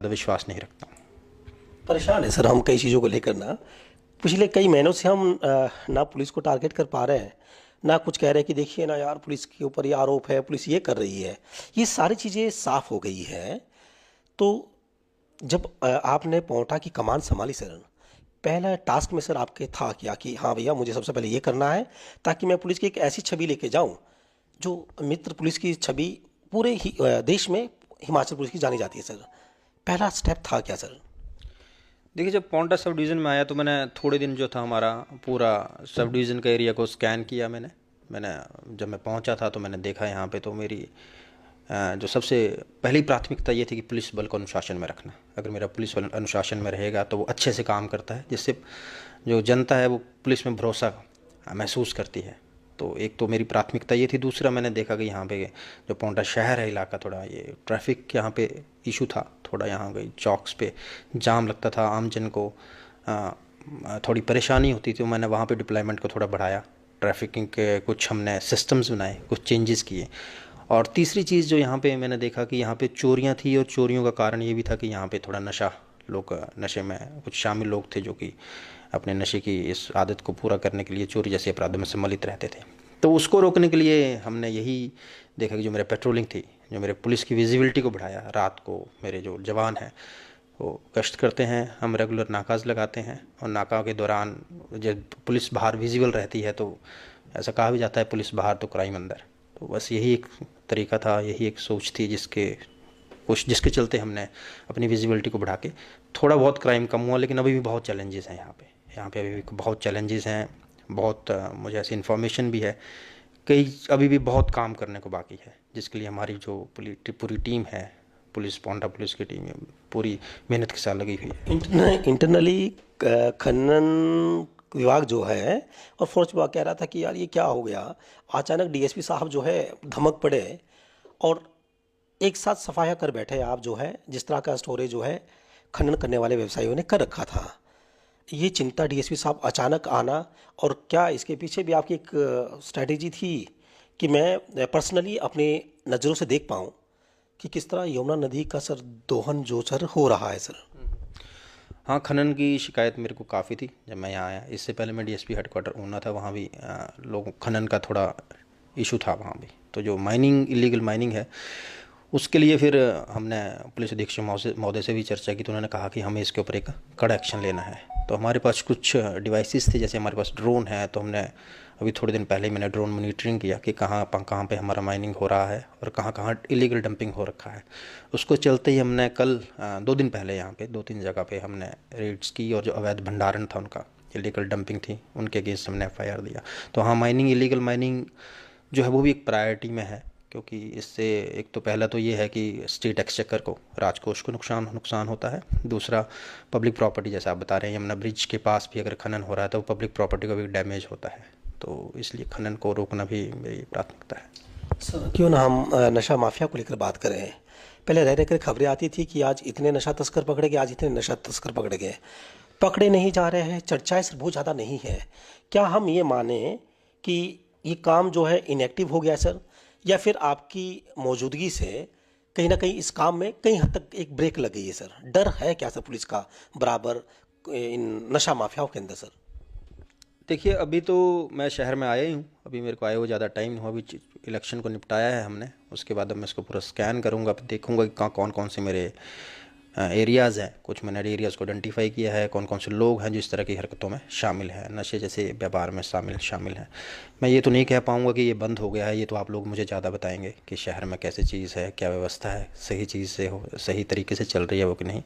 विश्वास नहीं रखता हूँ। परेशान है सर हम कई चीज़ों को लेकर ना। पिछले कई महीनों से हम ना पुलिस को टारगेट कर पा रहे हैं, ना कुछ कह रहे हैं कि देखिए ना यार पुलिस के ऊपर ये आरोप है, पुलिस ये कर रही है। ये सारी चीज़ें साफ हो गई है। तो जब आपने पोंटा की कमान संभाली सर, पहला टास्क में सर आपके था क्या कि हाँ भैया मुझे सबसे पहले ये करना है ताकि मैं पुलिस की एक ऐसी छवि लेके जाऊं जो मित्र पुलिस की छवि पूरे ही देश में हिमाचल पुलिस की जानी जाती है सर। पहला स्टेप था क्या सर? देखिए, जब पौंटा सब डिवीज़न में आया तो मैंने थोड़े दिन जो था हमारा पूरा सब डिवीज़न का एरिया को स्कैन किया। मैंने मैंने जब मैं पहुंचा था तो मैंने देखा यहाँ पे, तो मेरी जो सबसे पहली प्राथमिकता ये थी कि पुलिस बल को अनुशासन में रखना। अगर मेरा पुलिस बल अनुशासन में रहेगा तो वो अच्छे से काम करता है, जिससे जो जनता है वो पुलिस में भरोसा महसूस करती है। तो एक तो मेरी प्राथमिकता ये थी। दूसरा, मैंने देखा कि यहाँ पे जो पौंटा शहर है इलाका, थोड़ा ये ट्रैफिक यहाँ पे इशू था। थोड़ा यहाँ गई चौक्स पे जाम लगता था, आम जन को थोड़ी परेशानी होती थी। तो मैंने वहाँ पे डिप्लॉयमेंट को थोड़ा बढ़ाया, ट्रैफिकिंग के कुछ हमने सिस्टम्स बनाए, कुछ चेंजेस किए। और तीसरी चीज़ जो यहाँ पे मैंने देखा कि यहाँ पे चोरियाँ थी, और चोरियों का कारण ये भी था कि यहाँ पे थोड़ा नशा, लोग नशे में कुछ शामिल लोग थे जो कि अपने नशे की इस आदत को पूरा करने के लिए चोरी जैसे अपराधों में सम्मिलित रहते थे। तो उसको रोकने के लिए हमने यही देखा कि जो मेरे पेट्रोलिंग थी, जो मेरे पुलिस की विजिबिलिटी को बढ़ाया। रात को मेरे जो जवान हैं वो गश्त करते हैं, हम रेगुलर नाकाज लगाते हैं, और नाका के दौरान जब पुलिस बाहर विजिबल रहती है तो ऐसा कहा भी जाता है पुलिस बाहर तो क्राइम अंदर। तो बस यही एक तरीका था, यही एक सोच थी जिसके चलते हमने अपनी विजिबिलिटी को बढ़ा के थोड़ा बहुत क्राइम कम हुआ। लेकिन अभी भी बहुत चैलेंजेस हैं यहाँ पे अभी भी बहुत चैलेंजेस हैं। बहुत मुझे ऐसी इन्फॉर्मेशन भी है, कई अभी भी बहुत काम करने को बाकी है, जिसके लिए हमारी जो पूरी टीम है, पुलिस पौंटा पुलिस की टीम है, पूरी मेहनत के साथ लगी हुई है। इंटरनली खनन विभाग जो है और फौज विभाग कह रहा था कि यार ये क्या हो गया, अचानक डीएसपी साहब जो है धमक पड़े और एक साथ सफाया कर बैठे आप जो है जिस तरह का स्टोरेज जो है खनन करने वाले व्यवसायियों ने कर रखा था। ये चिंता डीएसपी साहब अचानक आना, और क्या इसके पीछे भी आपकी एक स्ट्रैटेजी थी कि मैं पर्सनली अपने नज़रों से देख पाऊँ कि किस तरह यमुना नदी का सर दोहन जो सर हो रहा है सर? हाँ, खनन की शिकायत मेरे को काफ़ी थी जब मैं यहाँ आया। इससे पहले मैं डीएसपी हेडक्वार्टर ऊना था, वहाँ भी लोग खनन का थोड़ा इशू था वहाँ भी। तो जो माइनिंग, इलीगल माइनिंग है, उसके लिए फिर हमने पुलिस अधीक्षक महोदय से भी चर्चा की। तो उन्होंने कहा कि हमें इसके ऊपर एक कड़ा एक्शन लेना है। तो हमारे पास कुछ डिवाइसेस थे, जैसे हमारे पास ड्रोन है। तो हमने अभी थोड़े दिन पहले मैंने ड्रोन मॉनिटरिंग किया कि कहाँ पे हमारा माइनिंग हो रहा है और कहाँ कहाँ इलीगल डंपिंग हो रखा है। उसको चलते ही हमने कल 2 दिन पहले यहाँ पे 2-3 जगह पे हमने रेड्स की, और जो अवैध भंडारण था उनका, इलीगल डंपिंग थी, उनके अगेंस्ट हमने एफआईआर दिया। तो हाँ, माइनिंग, इलीगल माइनिंग जो है वो भी एक प्रायोरिटी में है, क्योंकि इससे एक तो पहला तो ये है कि स्टेट एक्सचेकर को, राजकोष को नुकसान होता है। दूसरा, पब्लिक प्रॉपर्टी, जैसा आप बता रहे हैं, यमुना ब्रिज के पास भी अगर खनन हो रहा है तो पब्लिक प्रॉपर्टी को भी डैमेज होता है। तो इसलिए खनन को रोकना भी मेरी प्राथमिकता है। सर क्यों ना हम नशा माफिया को लेकर बात करें। पहले रह रहकर खबरें आती थी कि आज इतने नशा तस्कर पकड़े गए, आज इतने नशा तस्कर पकड़े गए, पकड़े नहीं जा रहे हैं, चर्चाएं सिर्फ बहुत ज़्यादा नहीं है। क्या हम ये माने कि ये काम जो है इनएक्टिव हो गया है सर, या फिर आपकी मौजूदगी से कहीं ना कहीं इस काम में कहीं हद तक एक ब्रेक लग गई है सर? डर है क्या सर पुलिस का बराबर इन नशा माफियाओं के अंदर सर? देखिए, अभी तो मैं शहर में आया ही हूँ, अभी मेरे को आए हुए ज़्यादा टाइम नहीं हुआ। अभी इलेक्शन को निपटाया है हमने, उसके बाद अब मैं इसको पूरा स्कैन करूँगा, फिर देखूँगा कि कहाँ कौन कौन से मेरे एरियाज़ हैं। कुछ मैंने एरियाज़ को आइडेंटिफाई किया है, कौन कौन से लोग हैं जो इस तरह की हरकतों में शामिल हैं, नशे जैसे व्यापार में शामिल हैं। मैं ये तो नहीं कह पाऊँगा कि ये बंद हो गया है, ये तो आप लोग मुझे ज़्यादा बताएंगे कि शहर में कैसी चीज़ है, क्या व्यवस्था है, सही चीज़ से हो, सही तरीके से चल रही है वो कि नहीं।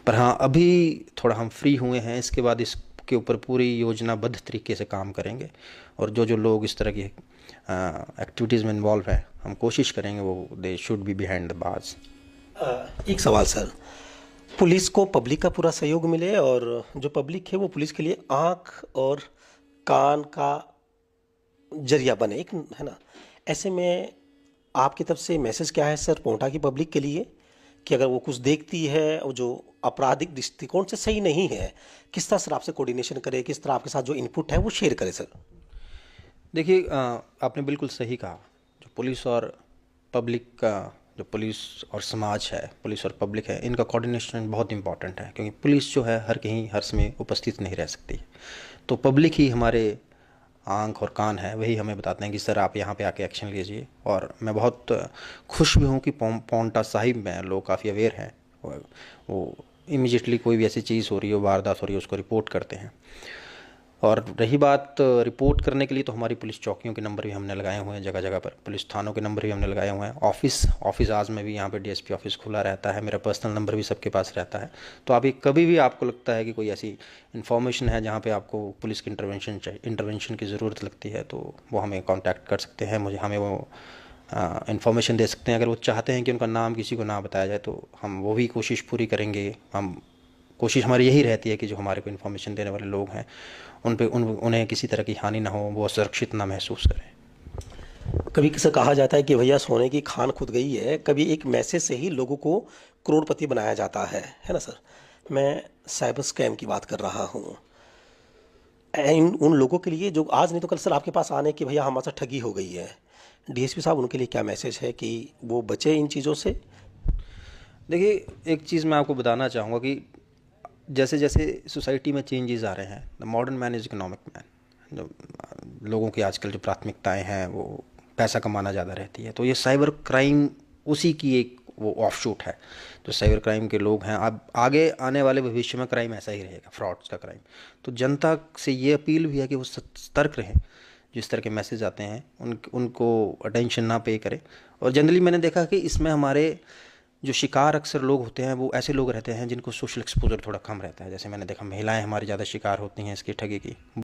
पर हाँ, अभी थोड़ा हम फ्री हुए हैं, इसके बाद इसके ऊपर पूरी योजनाबद्ध तरीके से काम करेंगे। और जो जो लोग इस तरह की एक्टिविटीज़ में इन्वॉल्व हैं, हम कोशिश करेंगे वो they should be behind the bars. एक सवाल सर, पुलिस को पब्लिक का पूरा सहयोग मिले और जो पब्लिक है वो पुलिस के लिए आँख और कान का जरिया बने, एक है ना। ऐसे में आपकी तरफ से मैसेज क्या है सर पोंटा की पब्लिक के लिए कि अगर वो कुछ देखती है और जो आपराधिक दृष्टिकोण से सही नहीं है, किस तरह सर आपसे कोऑर्डिनेशन करे, किस तरह आपके साथ जो इनपुट है वो शेयर करे सर? देखिए, आपने बिल्कुल सही कहा। जो पुलिस और पब्लिक का जो पुलिस और समाज है, पुलिस और पब्लिक है, इनका कोऑर्डिनेशन बहुत इंपॉर्टेंट है, क्योंकि पुलिस जो है हर कहीं हर समय उपस्थित नहीं रह सकती। तो पब्लिक ही हमारे आँख और कान है, वही हमें बताते हैं कि सर आप यहाँ पे आके एक्शन लीजिए। और मैं बहुत खुश भी हूँ कि पांवटा साहिब में लोग काफ़ी अवेयर हैं, वो इमीडिएटली कोई भी ऐसी चीज़ हो रही हो, वारदात हो रही है, उसको रिपोर्ट करते हैं। और रही बात रिपोर्ट करने के लिए, तो हमारी पुलिस चौकियों के नंबर भी हमने लगाए हुए हैं जगह जगह पर, पुलिस थानों के नंबर भी हमने लगाए हुए हैं। ऑफिस आज में भी यहाँ पे डीएसपी ऑफिस खुला रहता है, मेरा पर्सनल नंबर भी सबके पास रहता है। तो अभी कभी भी आपको लगता है कि कोई ऐसी इन्फॉर्मेशन है जहाँ पे आपको पुलिस की इंटरवेंशन की ज़रूरत लगती है, तो वो हमें कॉन्टैक्ट कर सकते हैं, हमें वो इन्फॉर्मेशन दे सकते हैं। अगर वो चाहते हैं कि उनका नाम किसी को ना बताया जाए, तो हम वो भी कोशिश पूरी करेंगे। कोशिश हमारी यही रहती है कि जो हमारे को इन्फॉर्मेशन देने वाले लोग हैं, उन्हें किसी तरह की हानि ना हो, वो सुरक्षित ना महसूस करें। कभी किसे कहा जाता है कि भैया सोने की खान खुद गई है, कभी एक मैसेज से ही लोगों को करोड़पति बनाया जाता है ना सर। मैं साइबर स्कैम की बात कर रहा हूँ। उन लोगों के लिए जो आज नहीं तो कल सर आपके पास आने कि भैया हमारे साथ ठगी हो गई है, डीएसपी साहब उनके लिए क्या मैसेज है कि वो बचे इन चीज़ों से? देखिए, एक चीज़ मैं आपको बताना चाहूँगा कि जैसे जैसे सोसाइटी में चेंजेस आ रहे हैं, the modern man is economic man. जो लोगों की आजकल जो प्राथमिकताएं हैं वो पैसा कमाना ज़्यादा रहती है, तो ये साइबर क्राइम उसी की एक वो ऑफशूट है। जो साइबर क्राइम के लोग हैं, अब आगे आने वाले भविष्य में क्राइम ऐसा ही रहेगा, फ्रॉड्स का क्राइम। तो जनता से ये अपील भी है कि वो सतर्क रहें, जिस तरह के मैसेज आते हैं उनको अटेंशन ना पे करें। और जनरली मैंने देखा कि इसमें हमारे जो शिकार अक्सर लोग होते हैं, वो ऐसे लोग रहते हैं जिनको सोशल एक्सपोजर थोड़ा कम रहता है। जैसे मैंने देखा महिलाएं हमारी ज़्यादा शिकार होती हैं इसकी ठगी की।